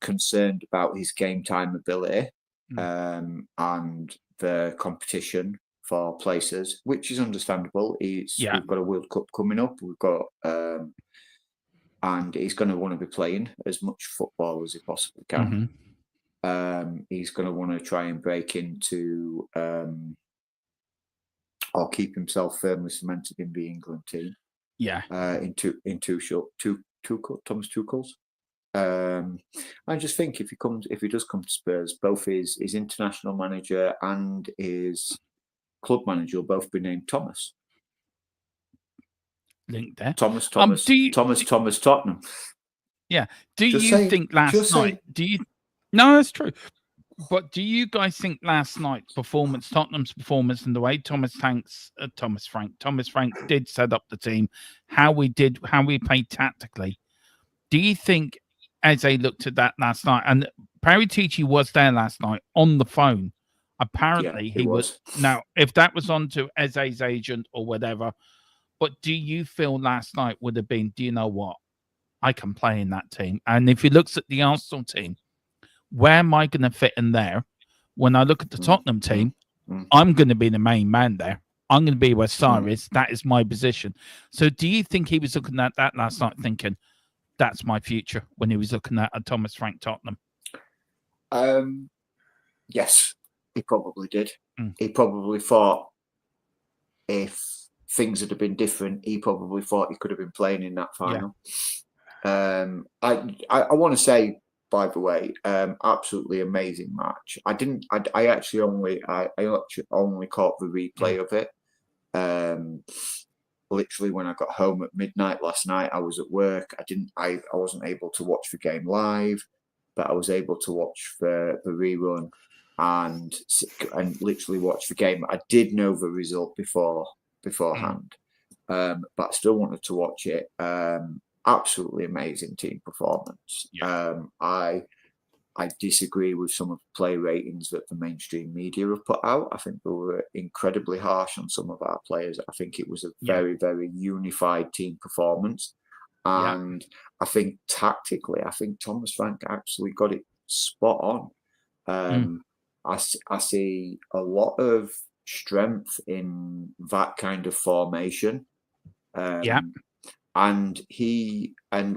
concerned about his game time ability and the competition for places, which is understandable. We've got a World Cup coming up. We've got and he's going to want to be playing as much football as he possibly can. He's going to want to try and break into or keep himself firmly cemented in the England team. Yeah. In Thomas Tuchel's. I just think if he does come to Spurs, both his international manager and his club manager will both be named Thomas. Link there. Thomas Tottenham. Yeah. Do you think last night? No, that's true. But do you guys think last night's performance, Tottenham's performance, and the way Thomas Frank did set up the team, how we played tactically? Do you think Eze looked at that last night? And Paratici was there last night on the phone. Apparently he was. Now, if that was on to Eze's agent or whatever, but do you feel last night would have been, do you know what? I can play in that team. And if he looks at the Arsenal team, where am I going to fit in there? When I look at the Tottenham team, I'm going to be the main man there. I'm going to be where Sarr is. That is my position. So do you think he was looking at that last night thinking, that's my future, when he was looking at Thomas Frank Tottenham? Yes, he probably did. He probably thought if things had been different, he probably thought he could have been playing in that final. Yeah. I want to say, by the way, absolutely amazing match. I actually only caught the replay of it. Literally, when I got home at midnight last night, I was at work. I wasn't able to watch the game live, but I was able to watch the rerun and literally watch the game. I did know the result beforehand, but I still wanted to watch it. Absolutely amazing team performance. Yeah. I disagree with some of the play ratings that the mainstream media have put out. I think they were incredibly harsh on some of our players. I think it was a very, very unified team performance. And I think tactically, I think Thomas Frank actually got it spot on. I see a lot of strength in that kind of formation. And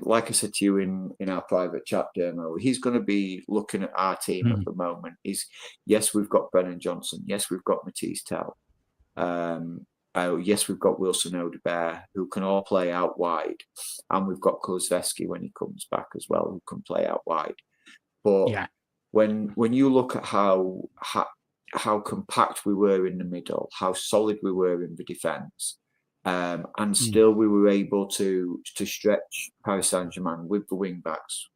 like I said to you in our private chat, Dermo, he's going to be looking at our team at the moment. Yes, we've got Brennan Johnson. Yes, we've got Matisse Tell. Yes, we've got Wilson Odobert, who can all play out wide. And we've got Kulusevski when he comes back as well, who can play out wide. But when you look at how compact we were in the middle, how solid we were in the defence, and still we were able to stretch Paris Saint-Germain with the wing backs,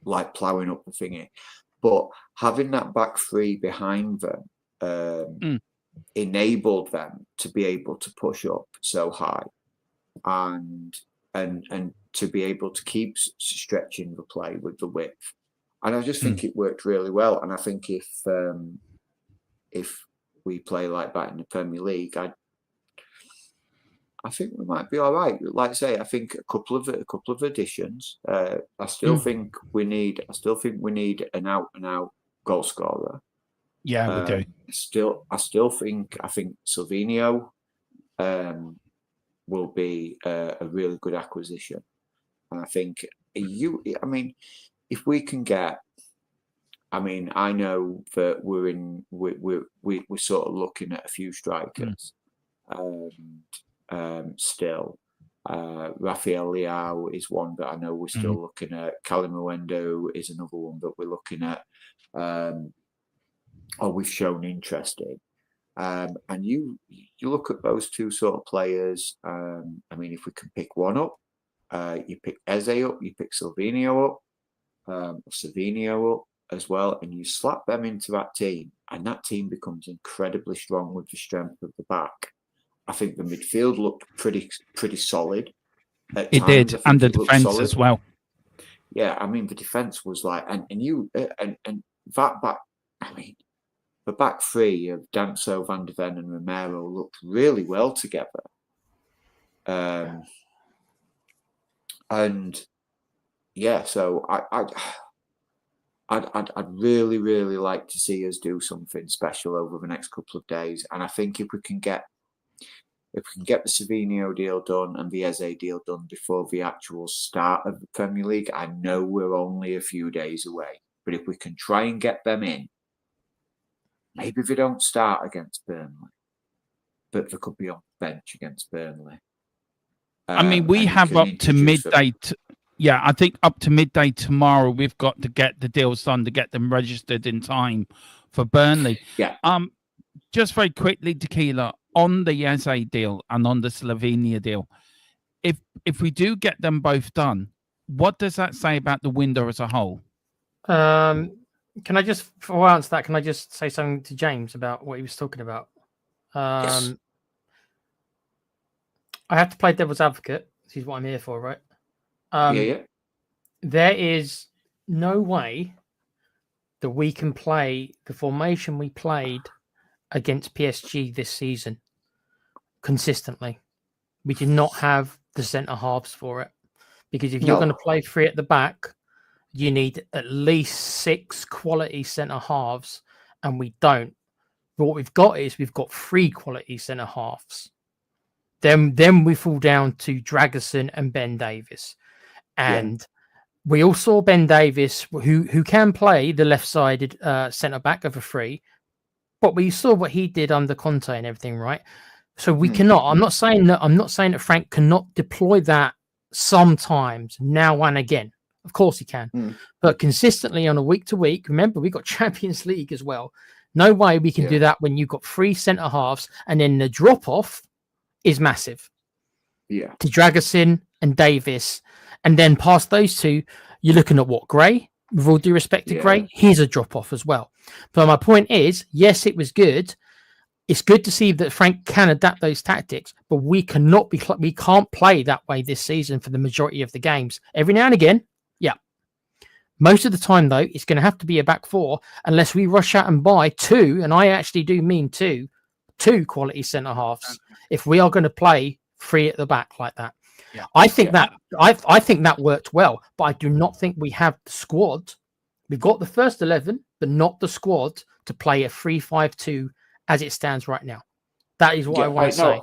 like ploughing up the thingy. But having that back three behind them enabled them to be able to push up so high and to be able to keep stretching the play with the width. And I just think it worked really well. And I think if we play like that in the Premier League, I think we might be all right. Like I say, I think a couple of additions. I still think we need an out and out goal scorer. Yeah, we do. I think Savinho will be a really good acquisition, and I think if we can get. I know that we're sort of looking at a few strikers. Still, Rafael Leao is one that I know we're still looking at. Kalimuendo is another one that we're looking at, or we've shown interest in. And you look at those two sort of players. If we can pick one up, you pick Eze up, you pick Savinho up as well, and you slap them into that team, and that team becomes incredibly strong with the strength of the back. I think the midfield looked pretty solid. It did, and the defence as well. Yeah, the defence was like, and that back. The back three of Danso, Van de Ven, and Romero looked really well together. So I'd really, really like to see us do something special over the next couple of days. And I think if we can get the Savinho deal done and the Eze deal done before the actual start of the Premier League, I know we're only a few days away. But if we can try and get them in, maybe they don't start against Burnley, but they could be on the bench against Burnley. We have up to midday. I think up to midday tomorrow, we've got to get the deals done to get them registered in time for Burnley. Yeah. Just very quickly, Tequila, on the Eze deal and on the Slovenia deal, if we do get them both done, what does that say about the window as a whole? Can I just, before I answer that, can I just say something to James about what he was talking about? Yes. I have to play devil's advocate. This is what I'm here for, right? There is no way that we can play the formation we played against PSG this season consistently. We did not have the centre halves for it, because if you're going to play three at the back, you need at least 6 quality centre halves, and we don't. But what we've got is we've got 3 quality centre halves. Then we fall down to Dragerson and Ben Davis. And we all saw Ben Davis, who can play the left-sided centre back of a 3, but we saw what he did under Conte and everything, right? So we cannot. I'm not saying that Frank cannot deploy that sometimes, now and again. Of course he can, but consistently on a week to week. Remember, we got Champions League as well. No way we can do that when you've got 3 centre halves and then the drop off is massive. Yeah. To Dragusin and Davis, and then past those two, you're looking at what, Gray? With all due respect to Gray, here's a drop off as well. But my point is, yes, it was good. It's good to see that Frank can adapt those tactics, but we can't play that way this season for the majority of the games. Every now and again, yeah. Most of the time, though, it's going to have to be a back four unless we rush out and buy 2, and I actually do mean 2 quality centre halves. If we are going to play 3 at the back like that, I think that I think that worked well, but I do not think we have the squad. We've got the first 11, but not the squad to play a 3-5-2 as it stands right now. That is what I want to say.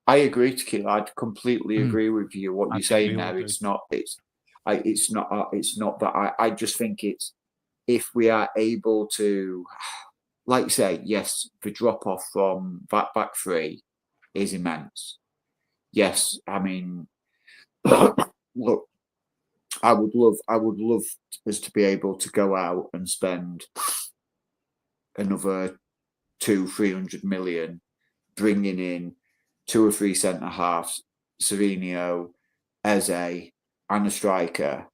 I agree, Tequila. I completely agree with you. What you're saying there, it's not that. I just think it's, if we are able to, like you say, yes, the drop off from that back 3 is immense. Yes, I mean, look, I would love us to be able to go out and spend another 200-300 million, bringing in 2 or 3 centre halves, Savinho, Eze, and a striker.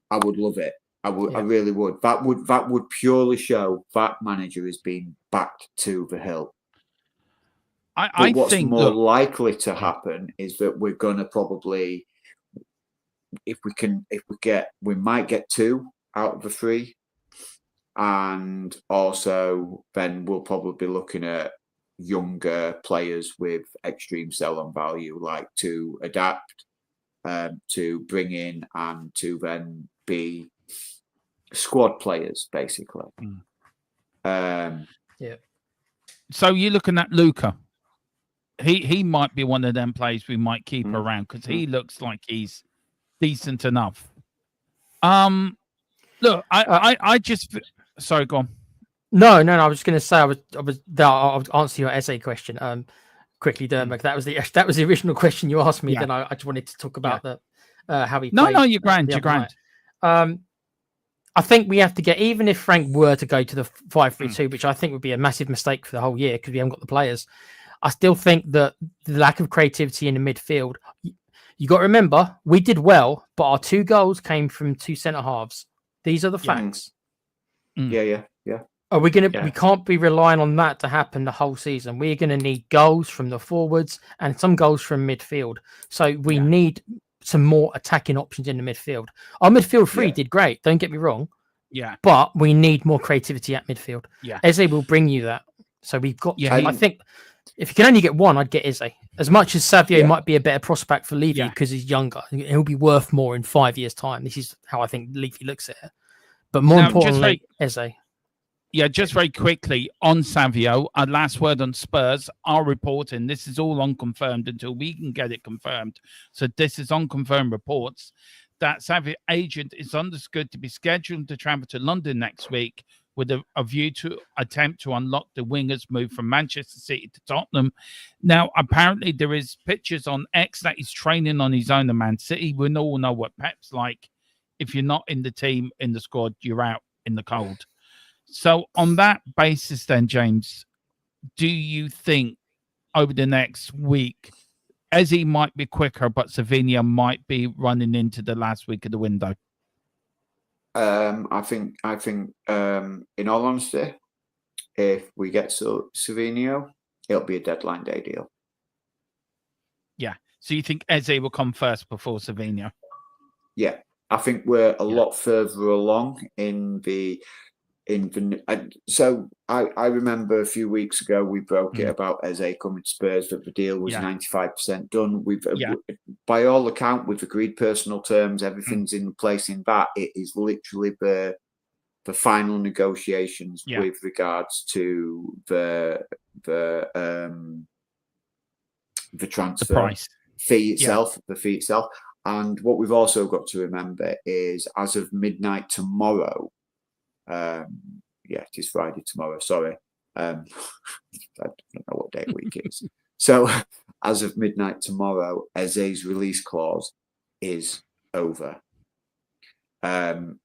I would love it. I really would. That would purely show that manager is being backed to the hill. I think more likely to happen is that we're going to probably, we might get 2 out of the 3, and also then we'll probably be looking at younger players with extreme sell-on value, like to adapt, to bring in, and to then be squad players, basically. So you're looking at Luca. He might be one of them players we might keep around because he looks like he's decent enough. Look, I just, sorry, go on. No. I was going to say I'll answer your essay question quickly, Dermot. That was the original question you asked me. Then I just wanted to talk about the how he. No, you're grand. You're grand. I think we have to get, even if Frank were to go to the 5-3-2, which I think would be a massive mistake for the whole year because we haven't got the players. I still think that the lack of creativity in the midfield. You got to remember, we did well, but our 2 goals came from 2 centre halves. These are the facts. Yeah. Are we going to? We can't be relying on that to happen the whole season. We're going to need goals from the forwards and some goals from midfield. So we need some more attacking options in the midfield. Our midfield 3 did great. Don't get me wrong. Yeah. But we need more creativity at midfield. Yeah. Eze will bring you that. So we've got. I think if you can only get one, I'd get Eze. As much as Savio might be a better prospect for Levy because he's younger, he'll be worth more in 5 years' time. This is how I think Levy looks at it. But more importantly, Eze. Yeah, just very quickly on Savio, our last word on Spurs are reporting. This is all unconfirmed until we can get it confirmed. So this is unconfirmed reports that Savio agent is understood to be scheduled to travel to London next week with a view to attempt to unlock the winger's move from Manchester City to Tottenham. Now, apparently there is pictures on X that he's training on his own in Man City. We all know what Pep's like. If you're not in the team, in the squad, you're out in the cold. So on that basis then, James, do you think over the next week, Eze might be quicker, but Savinho might be running into the last week of the window? I think in all honesty, if we get Savinho, it'll be a deadline day deal. Yeah. So you think Eze will come first before Savinho? Yeah. I think we're a lot further along so I remember a few weeks ago we broke it about Eze coming to Spurs, that the deal was 95% done. By all account, we've agreed personal terms, everything's in place in that. It is literally the final negotiations with regards to the transfer, the price. fee itself, the fee itself. And what we've also got to remember is, as of midnight tomorrow, it is Friday tomorrow. Sorry, I don't know what day of week it is. So, as of midnight tomorrow, Eze's release clause is over.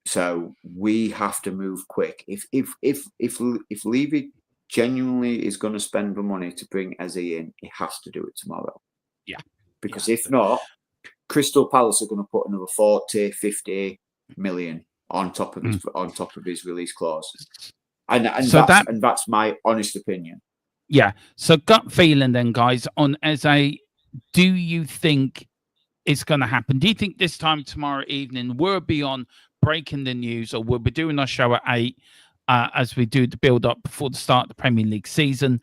So we have to move quick. If Levy genuinely is going to spend the money to bring Eze in, he has to do it tomorrow. Yeah. Because if not, Crystal Palace are going to put another 40, 50 million on top of his release clause. And that's my honest opinion. Yeah. So gut feeling then, guys, on Eze, do you think it's going to happen? Do you think this time tomorrow evening we'll be on breaking the news, or we'll be doing our show at 8 as we do the build up before the start of the Premier League season?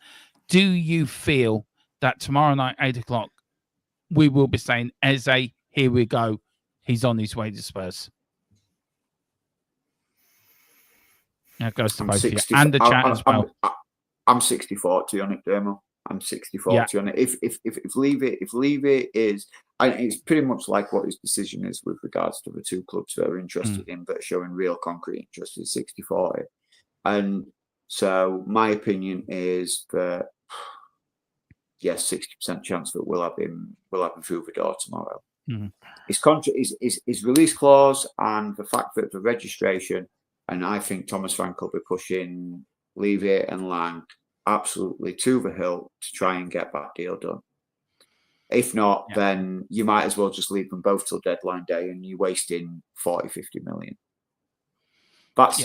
Do you feel that tomorrow night, 8 o'clock, we will be saying, Eze, here we go, he's on his way to Spurs? That goes to both of you and the chat as well. I'm 60-40 on it, Dermo. I'm 60-40 on it. If Levy is, and it's pretty much like what his decision is with regards to the two clubs that are interested in, but showing real concrete interest, is 60-40. And so my opinion is that, yes, 60% chance that we'll have him through the door tomorrow. His release clause and the fact that the registration, and I think Thomas Frank will be pushing Levy and Lang absolutely to the hill to try and get that deal done. If not, then you might as well just leave them both till deadline day and you're wasting 40, 50 million. That's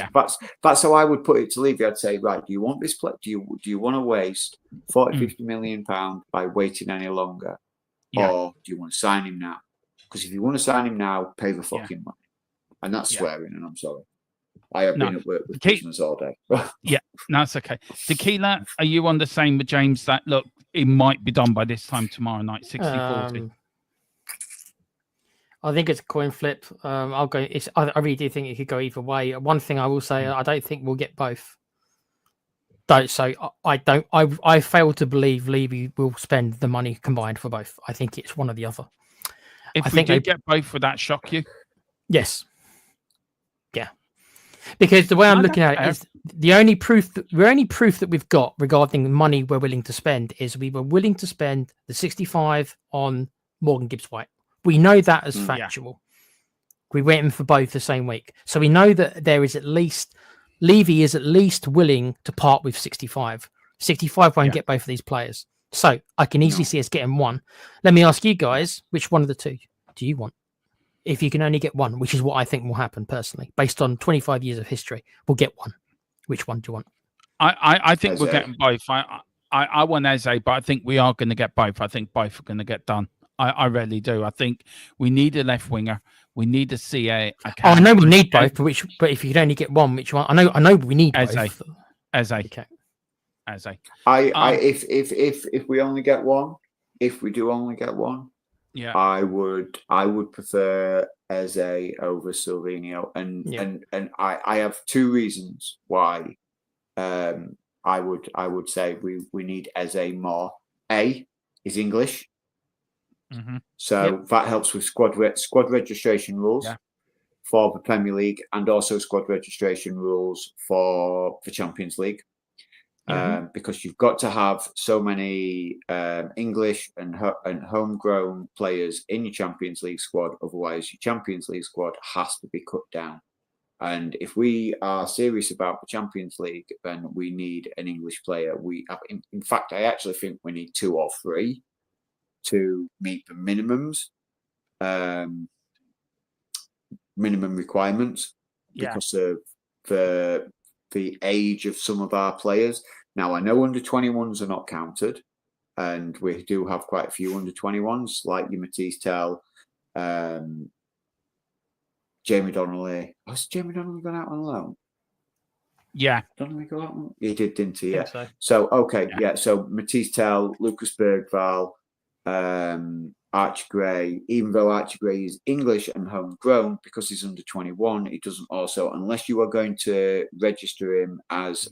how I would put it to Levy. I'd say, right, do you want this play? Do you want to waste 40, 50 million pounds by waiting any longer? Or do you want to sign him now? Because if you want to sign him now, pay the fucking money. And that's swearing, and I'm sorry. I have been at work with prisoners all day. No, it's okay. Tequila, are you on the same with James that, look, it might be done by this time tomorrow night, 60-40? I think it's a coin flip. I'll go. I really do think it could go either way. One thing I will say, I don't think we'll get both. I fail to believe Levy will spend the money combined for both. I think it's one or the other. If we do get both, would that shock you? Yes. Yeah. Because the way I'm looking at it is the only proof that we've got regarding the money we're willing to spend is we were willing to spend the 65 on Morgan Gibbs-White. We know that as factual. We went in for both the same week. So we know that there is Levy is at least willing to part with 65. 65 won't get both of these players. So I can easily see us getting one. Let me ask you guys, which one of the two do you want? If you can only get one, which is what I think will happen personally, based on 25 years of history, we'll get one. Which one do you want? I think we're getting both. I want Eze, but I think we are going to get both. I think both are going to get done. I really do. I think we need a left winger. We need a CA. I know we need both, but if you can only get one, which one? I know we need Eze. both. Eze. Okay. Eze. If we only get one, if we do only get one, I would prefer Eze over Savinho, and I have two reasons why I would say we need Eze more. A is English. So that helps with squad registration rules for the Premier League, and also squad registration rules for the Champions League, because you've got to have so many English and homegrown players in your Champions League squad. Otherwise, your Champions League squad has to be cut down. And if we are serious about the Champions League, then we need an English player. We have, in fact, I actually think we need 2 or 3 to meet the minimum requirements because of the age of some of our players. Now, I know under 21s are not counted, and we do have quite a few under 21s, like your Matisse Tell, Jamie Donnelly. Has Jamie Donnelly gone out on loan? Yeah. Donnelly go out on loan? He did, didn't he? Yeah. So okay. Yeah. So Matisse Tell, Lucas Bergval, Archie Gray, even though Archie Gray is English and homegrown, because he's under 21, he doesn't also, unless you are going to register him as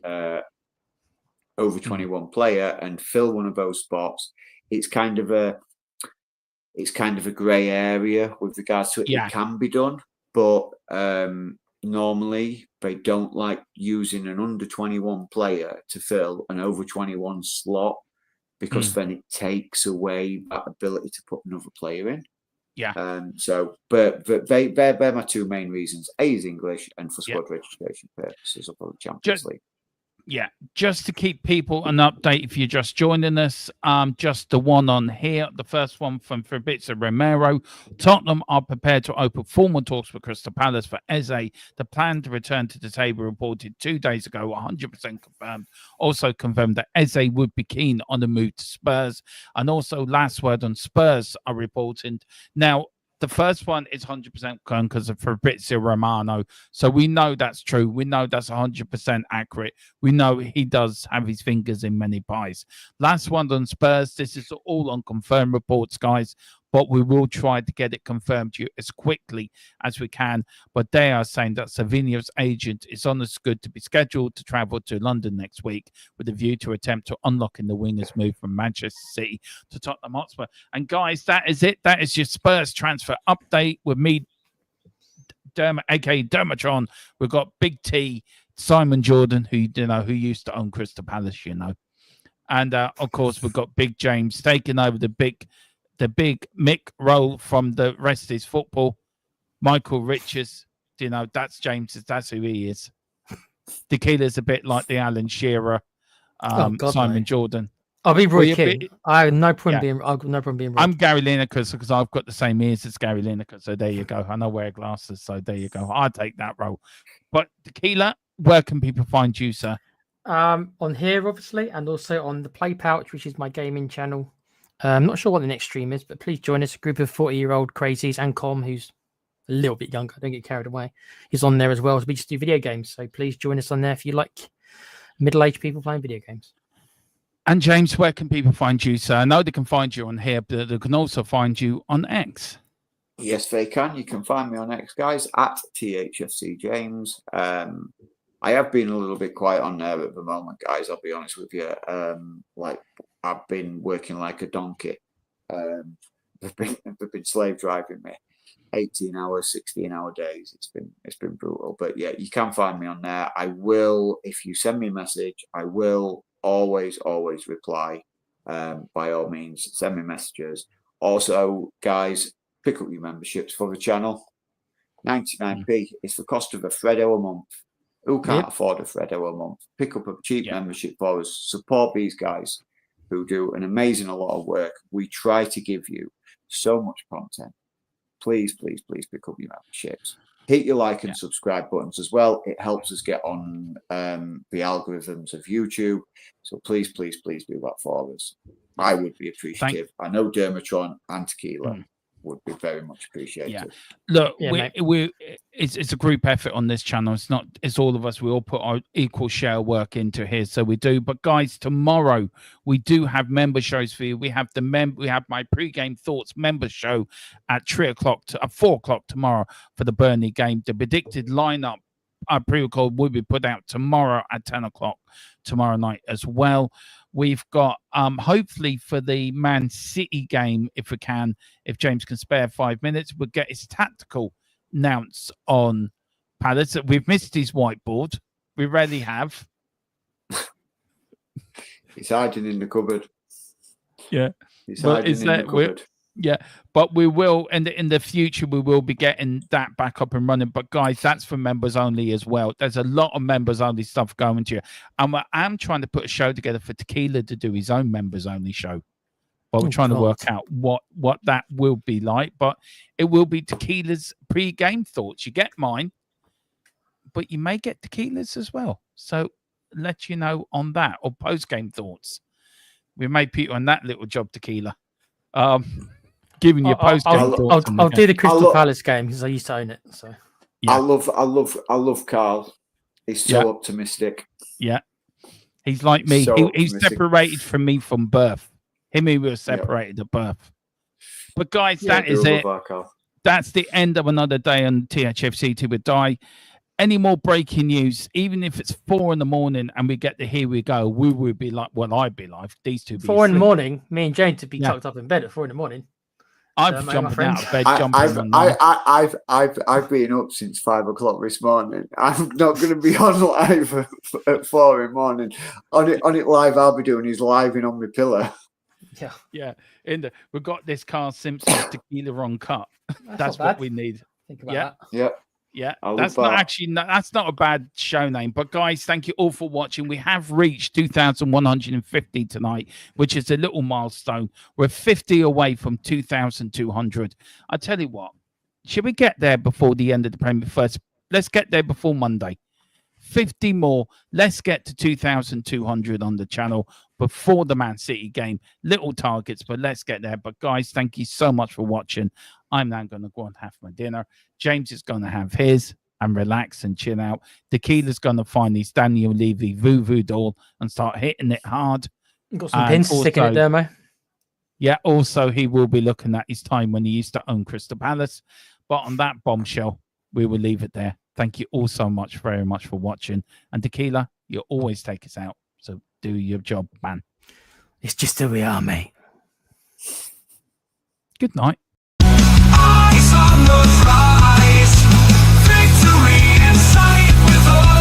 over 21 player and fill one of those spots, it's kind of a grey area with regards to it. It can be done, but normally they don't like using an under 21 player to fill an over 21 slot, because then it takes away that ability to put another player in. But they're my 2 main reasons. A is English, and for squad registration purposes of the Champions League. Yeah, just to keep people an update if you're just joining us, just the one on here, the first one from Fabrizio Romero. Tottenham are prepared to open formal talks with Crystal Palace for Eze. The plan to return to the table reported 2 days ago, 100% confirmed. Also confirmed that Eze would be keen on the move to Spurs. And also last word on Spurs are reporting. Now, the first one is 100% confirmed because of Fabrizio Romano. So we know that's true. We know that's 100% accurate. We know he does have his fingers in many pies. Last one on Spurs. This is all on confirmed reports, guys. But we will try to get it confirmed to you as quickly as we can. But they are saying that Savinho's agent is on as good to be scheduled to travel to London next week with a view to attempt to unlocking the winger's move from Manchester City to Tottenham Hotspur. And guys, that is it. That is your Spurs transfer update with me, aka Dermatron. We've got Big T, Simon Jordan, who used to own Crystal Palace, and of course we've got Big James taking over the big Mick role from the rest is football. Michael Richards, that's James. That's who he is. Tequila's a bit like the Alan Shearer, Simon Jordan. I'll be Roy King. I have no problem being. I've got no problem being. I'm Gary Lineker because I've got the same ears as Gary Lineker. So there you go. I know wear glasses. So there you go. I take that role. But Tequila, where can people find you, sir? On here, obviously, and also on the Play Pouch, which is my gaming channel. I'm not sure what the next stream is, but please join us. A group of 40-year-old crazies and Com, who's a little bit younger. Don't get carried away. He's on there as well. So we just do video games. So please join us on there if you like middle-aged people playing video games. And James, where can people find you, sir? I know they can find you on here, but they can also find you on X. Yes, they can. You can find me on X, guys, at THFC James. I have been a little bit quiet on there at the moment, guys. I'll be honest with you. I've been working like a donkey. They've been slave driving me, 18 hours, 16-hour days. It's been brutal. But yeah, you can find me on there. I will, if you send me a message, I will always reply. By all means, send me messages. Also, guys, pick up your memberships for the channel. 99p. It's the cost of a Freddo a month. Who can't afford a Freddo a month? Pick up a cheap membership for us. Support these guys who do an amazing a lot of work. We try to give you so much content. Please pick up your memberships. Hit your like and subscribe buttons as well. It helps us get on the algorithms of YouTube. So please do that for us. I would be appreciative. I know Dermatron and Tequila would be very much appreciated. Yeah. Look, it's a group effort on this channel. It's all of us. We all put our equal share of work into here, so we do. But guys, tomorrow we do have member shows for you. We have my pre-game thoughts member show at 4 o'clock tomorrow for the Burnley game. The predicted lineup, our pre-record will be put out tomorrow at 10 o'clock tomorrow night as well. We've got hopefully for the Man City game, if James can spare 5 minutes, we'll get his tactical announce on Palace. We've missed his whiteboard. We rarely have. He's hiding in the cupboard. Yeah. He's hiding in the cupboard. Yeah, but we will in the future we will be getting that back up and running. But guys, that's for members only as well. There's a lot of members only stuff going to you, and I'm trying to put a show together for Tequila to do his own members only show. But we're trying to work out what that will be like. But it will be Tequila's pre-game thoughts. You get mine, but you may get Tequila's as well. So let you know on that, or post-game thoughts. We may put you on that little job, Tequila. Giving you post game thoughts. I'll do the Crystal Palace game because I used to own it. So yeah. I love Carl. He's so optimistic. Yeah, he's like me. He's separated from me from birth. We were separated at birth. But guys, that is it. That's the end of another day on THFC to die. Any more breaking news, even if it's 4 a.m. and we get the here we go, we would be like, well, I'd be like, these two be 4 a.m. Me and James would be tucked up in bed at 4 a.m. I'm jumping out of bed. I've been up since 5 o'clock this morning. I'm not going to be on live at 4 in the morning. On it live, I'll be doing is living on my pillow. Yeah. We've got this Carl Simpson tequila on cut. That's what we need. Think about that. Yeah. Yeah, I that's love not that. actually that's not a bad show name. But guys, thank you all for watching. We have reached 2,150 tonight, which is a little milestone. We're 50 away from 2,200. I tell you what, should we get there before the end of the Premier first? Let's get there before Monday. 50 more. Let's get to 2,200 on the channel before the Man City game. Little targets, but let's get there. But guys, thank you so much for watching. I'm now going to go and have my dinner. James is going to have his and relax and chill out. Tequila's going to find his Daniel Levy Voodoo doll and start hitting it hard. Got some And pins sticking it also- there, mate. Yeah, also he will be looking at his time when he used to own Crystal Palace. But on that bombshell, we will leave it there. Thank you all so much, very much for watching. And Tequila, you always take us out. So do your job, man. It's just who we are, mate. Good night. Eyes on the prize, victory in sight with all